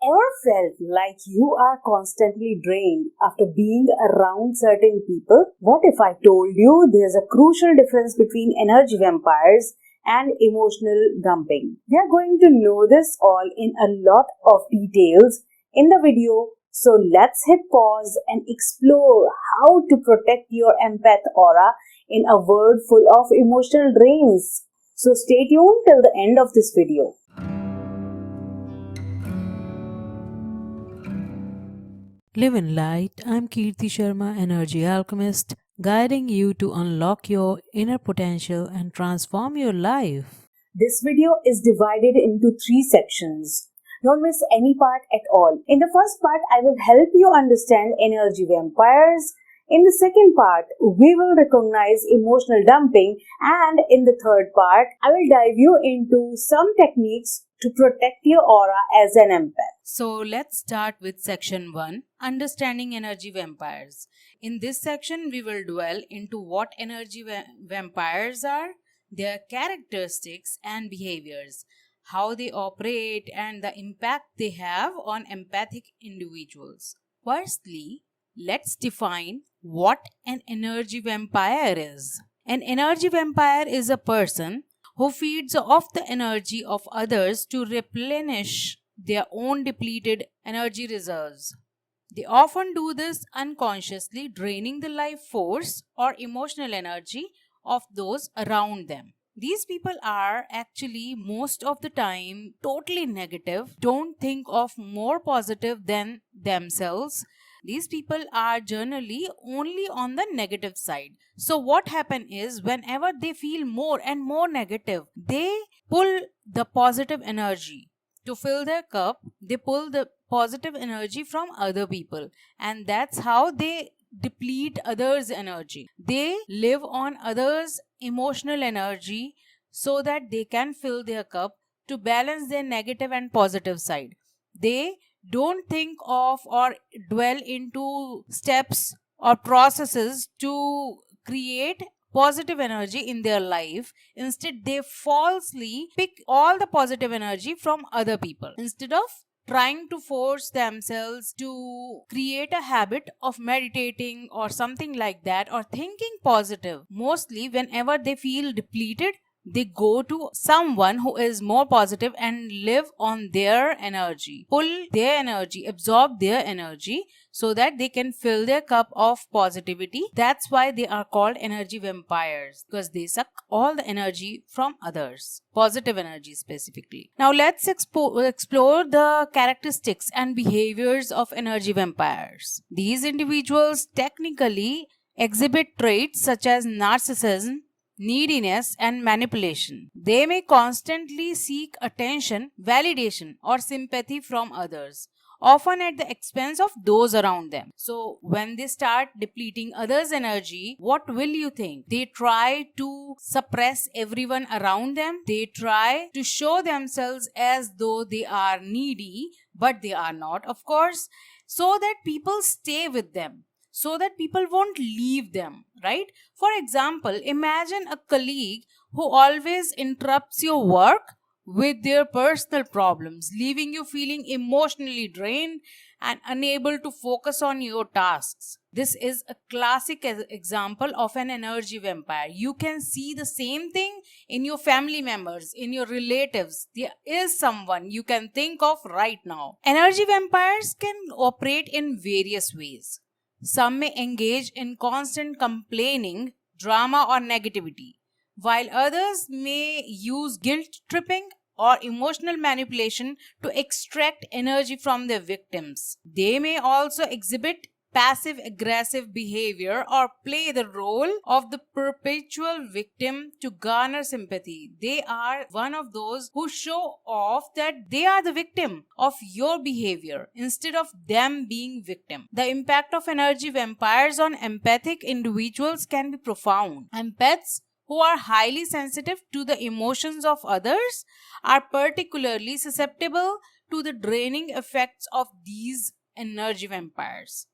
Ever felt like you are constantly drained after being around certain people? What if I told you there's a crucial difference between energy vampires and emotional dumping? We are going to know this all in a lot of details in the video. So let's hit pause and explore how to protect your empath aura in a world full of emotional drains. So stay tuned till the end of this video. Live in Light. I'm Kirti Sharma, Energy Alchemist, guiding you to unlock your inner potential and transform your life. This video is divided into 3 sections. Don't miss any part at all. In the first part, I will help you understand energy vampires. In the second part, we will recognize emotional dumping. And in the third part, I will dive you into some techniques to protect your aura as an empath. So let's start with section 1, Understanding Energy Vampires. In this section, we will dwell into what energy vampires are, their characteristics and behaviors, how they operate, and the impact they have on empathic individuals. Firstly, let's define what an energy vampire is. An energy vampire is a person who feeds off the energy of others to replenish their own depleted energy reserves. They often do this unconsciously, draining the life force or emotional energy of those around them. These people are actually most of the time totally negative, don't think of more positive than themselves. These people are generally only on the negative side. So what happens is whenever they feel more and more negative, they pull the positive energy to fill their cup. They pull the positive energy from other people, and that's how they deplete others' energy. They live on others' emotional energy so that they can fill their cup to balance their negative and positive side. They don't think of or dwell into steps or processes to create positive energy in their life. Instead, they falsely pick all the positive energy from other people instead of trying to force themselves to create a habit of meditating or something like that or thinking positive. Mostly, whenever they feel depleted, they go to someone who is more positive and live on their energy, pull their energy, absorb their energy so that they can fill their cup of positivity. That's why they are called energy vampires, because they suck all the energy from others, positive energy specifically. Now let's explore the characteristics and behaviors of energy vampires. These individuals technically exhibit traits such as narcissism, neediness, and manipulation. They may constantly seek attention, validation, or sympathy from others, often at the expense of those around them. So, when they start depleting others' energy, what will you think? They try to suppress everyone around them. They try to show themselves as though they are needy, but they are not, of course, so that people stay with them, so that people won't leave them, right? For example, imagine a colleague who always interrupts your work with their personal problems, leaving you feeling emotionally drained and unable to focus on your tasks. This is a classic example of an energy vampire. You can see the same thing in your family members, in your relatives. There is someone you can think of right now. Energy vampires can operate in various ways. Some may engage in constant complaining, drama, or negativity, while others may use guilt tripping or emotional manipulation to extract energy from their victims. They may also exhibit passive aggressive behavior or play the role of the perpetual victim to garner sympathy. They are one of those who show off that they are the victim of your behavior instead of them being victim. The impact of energy vampires on empathic individuals can be profound. Empaths who are highly sensitive to the emotions of others are particularly susceptible to the draining effects of these energy vampires.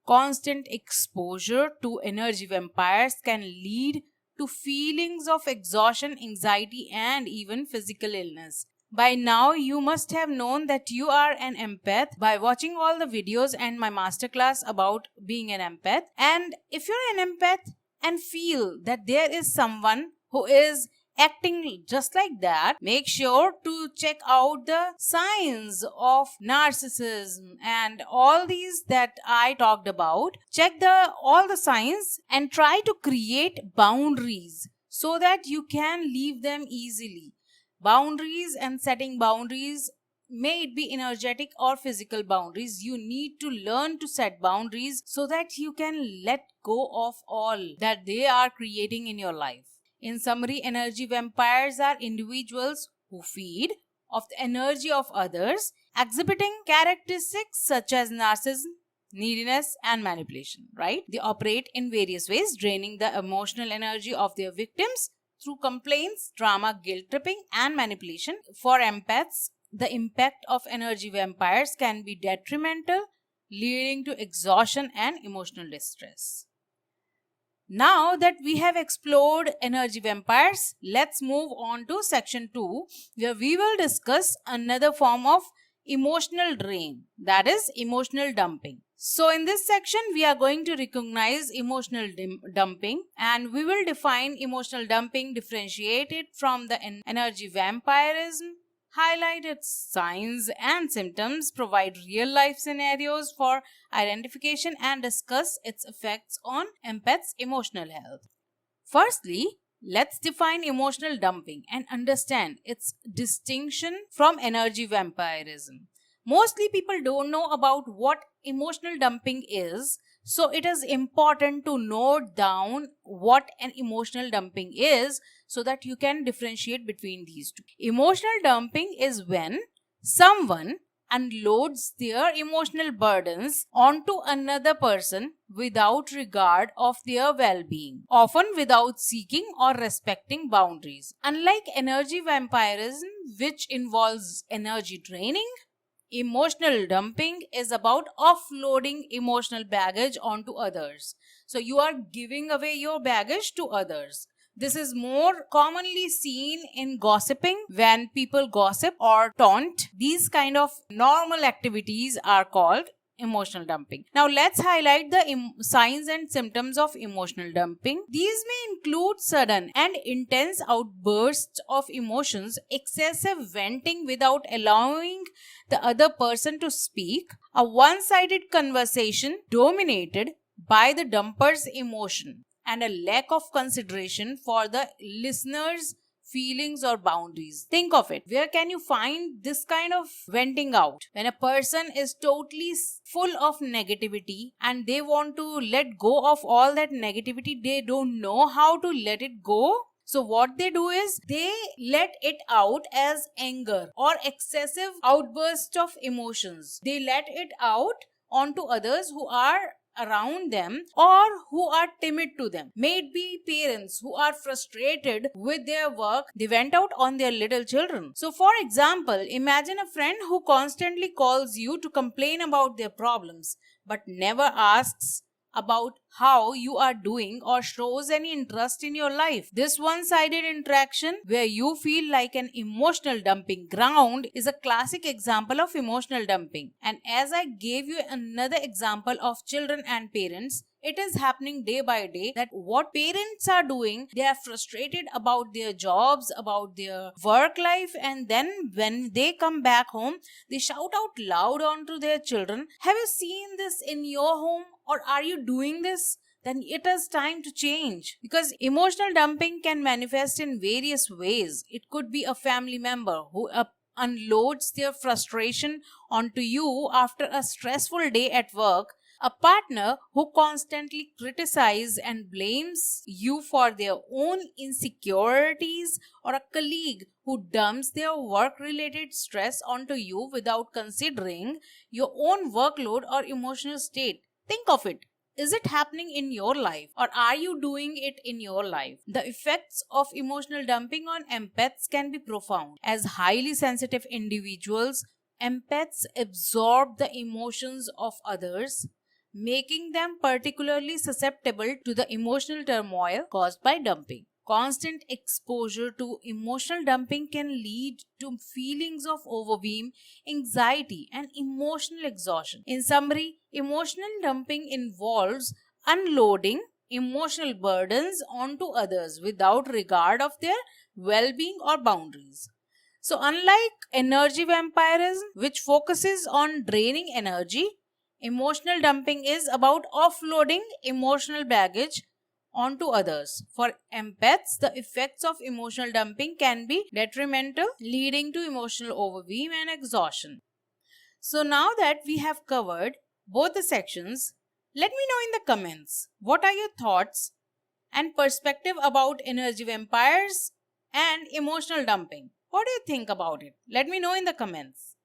Constant exposure to energy vampires can lead to feelings of exhaustion, anxiety, and even physical illness. By now, you must have known that you are an empath by watching all the videos and my masterclass about being an empath. And if you're an empath and feel that there is someone who is acting just like that, make sure to check out the signs of narcissism and all these that I talked about. Check all the signs and try to create boundaries so that you can leave them easily. Boundaries and setting boundaries, may it be energetic or physical boundaries, you need to learn to set boundaries so that you can let go of all that they are creating in your life. In summary, energy vampires are individuals who feed off the energy of others, exhibiting characteristics such as narcissism, neediness, and manipulation, right? They operate in various ways, draining the emotional energy of their victims through complaints, drama, guilt tripping, and manipulation. For empaths, the impact of energy vampires can be detrimental, leading to exhaustion and emotional distress. Now that we have explored energy vampires, let's move on to section 2, where we will discuss another form of emotional drain, that is emotional dumping. So in this section, we are going to recognize emotional dumping, and we will define emotional dumping, differentiate it from the energy vampirism, highlight its signs and symptoms, provide real life scenarios for identification, and discuss its effects on empaths' emotional health. Firstly, let's define emotional dumping and understand its distinction from energy vampirism. Mostly people don't know about what emotional dumping is, so it is important to note down what an emotional dumping is so that you can differentiate between these two. Emotional dumping is when someone unloads their emotional burdens onto another person without regard of their well-being, often without seeking or respecting boundaries. Unlike energy vampirism, which involves energy draining, emotional dumping is about offloading emotional baggage onto others. So you are giving away your baggage to others. This is more commonly seen in gossiping. When people gossip or taunt, these kind of normal activities are called emotional dumping. Now let's highlight the signs and symptoms of emotional dumping. These may include sudden and intense outbursts of emotions, excessive venting without allowing the other person to speak, a one-sided conversation dominated by the dumper's emotion, and a lack of consideration for the listener's feelings or boundaries. Think of it. Where can you find this kind of venting out? When a person is totally full of negativity and they want to let go of all that negativity, they don't know how to let it go. So what they do is they let it out as anger or excessive outburst of emotions. They let it out onto others who are around them or who are timid to them. May it be parents who are frustrated with their work, they went out on their little children. So for example, imagine a friend who constantly calls you to complain about their problems but never asks about how you are doing or shows any interest in your life. This one-sided interaction where you feel like an emotional dumping ground is a classic example of emotional dumping. And as I gave you another example of children and parents, it is happening day by day that what parents are doing, they are frustrated about their jobs, about their work life, and then when they come back home, they shout out loud onto their children. Have you seen this in your home, or are you doing this? Then it is time to change, because emotional dumping can manifest in various ways. It could be a family member who unloads their frustration onto you after a stressful day at work, a partner who constantly criticizes and blames you for their own insecurities, or a colleague who dumps their work-related stress onto you without considering your own workload or emotional state. Think of it. Is it happening in your life, or are you doing it in your life? The effects of emotional dumping on empaths can be profound. As highly sensitive individuals, empaths absorb the emotions of others, making them particularly susceptible to the emotional turmoil caused by dumping. Constant exposure to emotional dumping can lead to feelings of overwhelm, anxiety, and emotional exhaustion. In summary, emotional dumping involves unloading emotional burdens onto others without regard of their well-being or boundaries. So, unlike energy vampirism, which focuses on draining energy, emotional dumping is about offloading emotional baggage onto others. For empaths, the effects of emotional dumping can be detrimental, leading to emotional overwhelm and exhaustion. So, now that we have covered both the sections, let me know in the comments what are your thoughts and perspective about energy vampires and emotional dumping. What do you think about it? Let me know in the comments.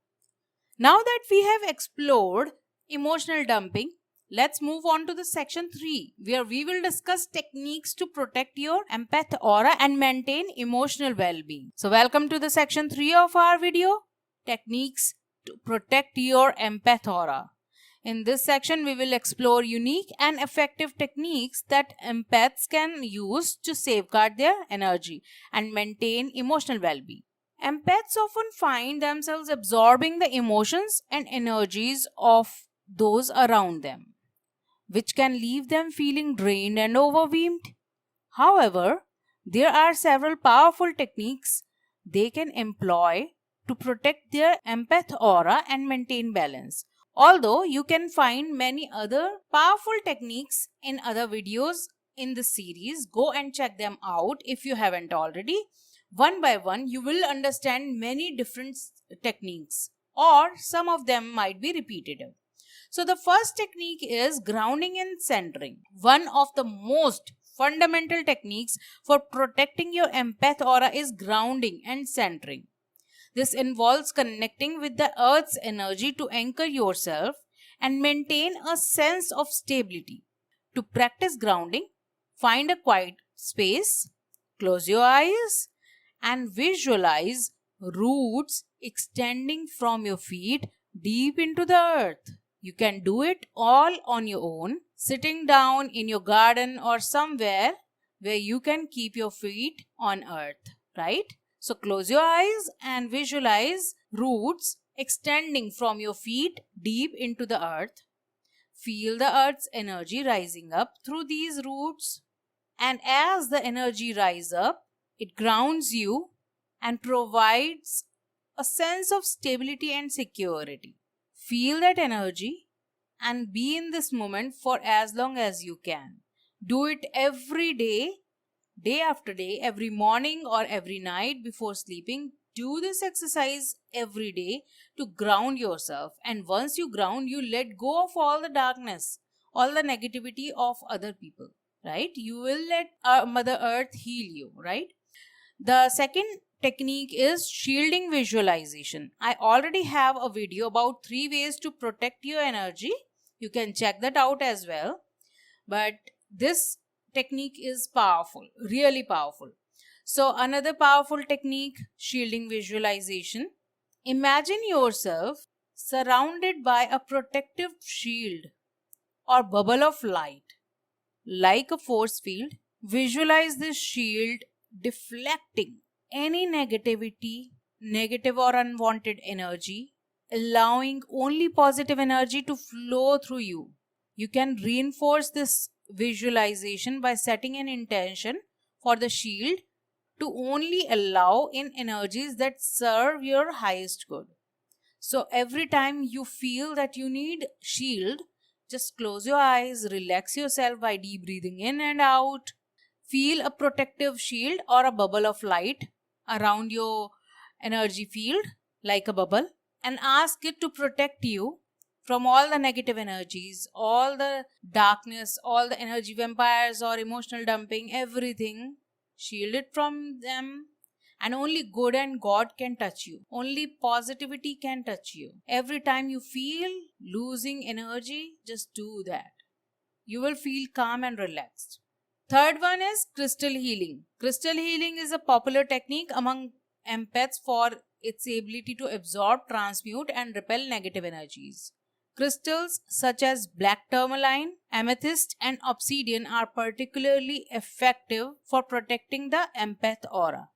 Now that we have explored emotional dumping, let's move on to the section 3, where we will discuss techniques to protect your empath aura and maintain emotional well-being. So welcome to the section 3 of our video, techniques to protect your empath aura. In this section, we will explore unique and effective techniques that empaths can use to safeguard their energy and maintain emotional well-being. Empaths often find themselves absorbing the emotions and energies of those around them, which can leave them feeling drained and overwhelmed. However, there are several powerful techniques they can employ to protect their empath aura and maintain balance. Although you can find many other powerful techniques in other videos in this series, go and check them out if you haven't already. One by one, you will understand many different techniques, or some of them might be repetitive. So, the first technique is grounding and centering. One of the most fundamental techniques for protecting your empath aura is grounding and centering. This involves connecting with the earth's energy to anchor yourself and maintain a sense of stability. To practice grounding, find a quiet space, close your eyes, and visualize roots extending from your feet deep into the earth. You can do it all on your own, sitting down in your garden or somewhere where you can keep your feet on earth, right? So close your eyes and visualize roots extending from your feet deep into the earth. Feel the earth's energy rising up through these roots, and as the energy rises up, it grounds you and provides a sense of stability and security. Feel that energy and be in this moment for as long as you can. Do it every day, day after day, every morning or every night before sleeping. Do this exercise every day to ground yourself. And once you ground, you let go of all the darkness, all the negativity of other people, right? You will let Mother Earth heal you, right? The second technique is shielding visualization. I already have a video about 3 ways to protect your energy. You can check that out as well. But this technique is powerful, really powerful. So, another powerful technique, shielding visualization. Imagine yourself surrounded by a protective shield or bubble of light, like a force field. Visualize this shield deflecting any negativity, negative or unwanted energy, allowing only positive energy to flow through you. You can reinforce this visualization by setting an intention for the shield to only allow in energies that serve your highest good. So every time you feel that you need shield, just close your eyes, relax yourself by deep breathing in and out. Feel a protective shield or a bubble of light around your energy field, like a bubble, and ask it to protect you from all the negative energies, all the darkness, all the energy vampires or emotional dumping, everything. Shield it from them, and only good and God can touch you. Only positivity can touch you. Every time you feel losing energy, just do that. You will feel calm and relaxed. Third one is crystal healing. Crystal healing is a popular technique among empaths for its ability to absorb, transmute, and repel negative energies. Crystals such as black tourmaline, amethyst, and obsidian are particularly effective for protecting the empath aura.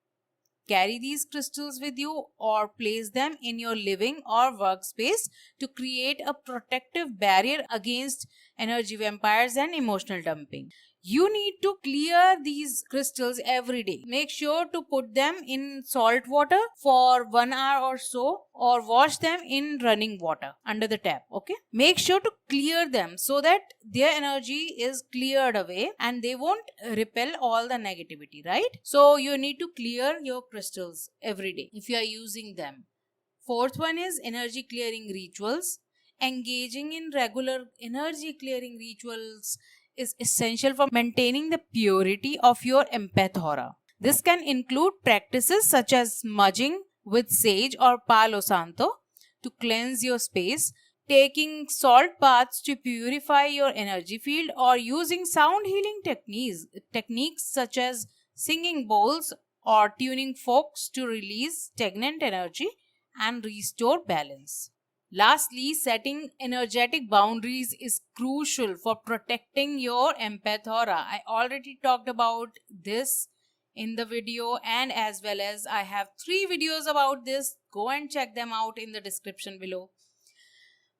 Carry these crystals with you or place them in your living or workspace to create a protective barrier against energy vampires and emotional dumping. You need to clear these crystals every day. Make sure to put them in salt water for 1 hour or so, or wash them in running water under the tap. Okay, make sure to clear them so that their energy is cleared away and they won't repel all the negativity, right? So you need to clear your crystals every day if you are using them. Fourth one is energy clearing rituals. Engaging in regular energy clearing rituals is essential for maintaining the purity of your empath aura. This can include practices such as smudging with sage or palo santo to cleanse your space, taking salt baths to purify your energy field, or using sound healing techniques such as singing bowls or tuning forks to release stagnant energy and restore balance. Lastly, setting energetic boundaries is crucial for protecting your empath aura. I already talked about this in the video, and as well as I have 3 videos about this. Go and check them out in the description below.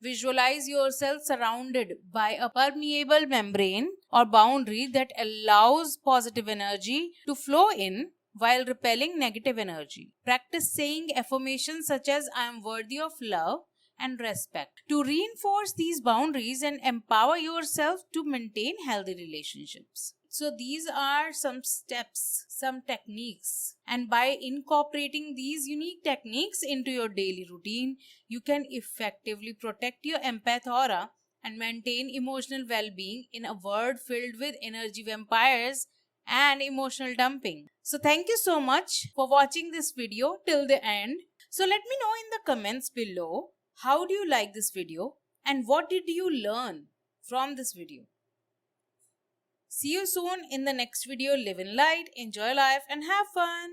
Visualize yourself surrounded by a permeable membrane or boundary that allows positive energy to flow in while repelling negative energy. Practice saying affirmations such as I am worthy of love and respect to reinforce these boundaries and empower yourself to maintain healthy relationships. So these are some steps, some techniques, and by incorporating these unique techniques into your daily routine, you can effectively protect your empath aura and maintain emotional well-being in a world filled with energy vampires and emotional dumping. So thank you so much for watching this video till the end. So let me know in the comments below, how do you like this video and what did you learn from this video? See you soon in the next video. Live in light, enjoy life, and have fun.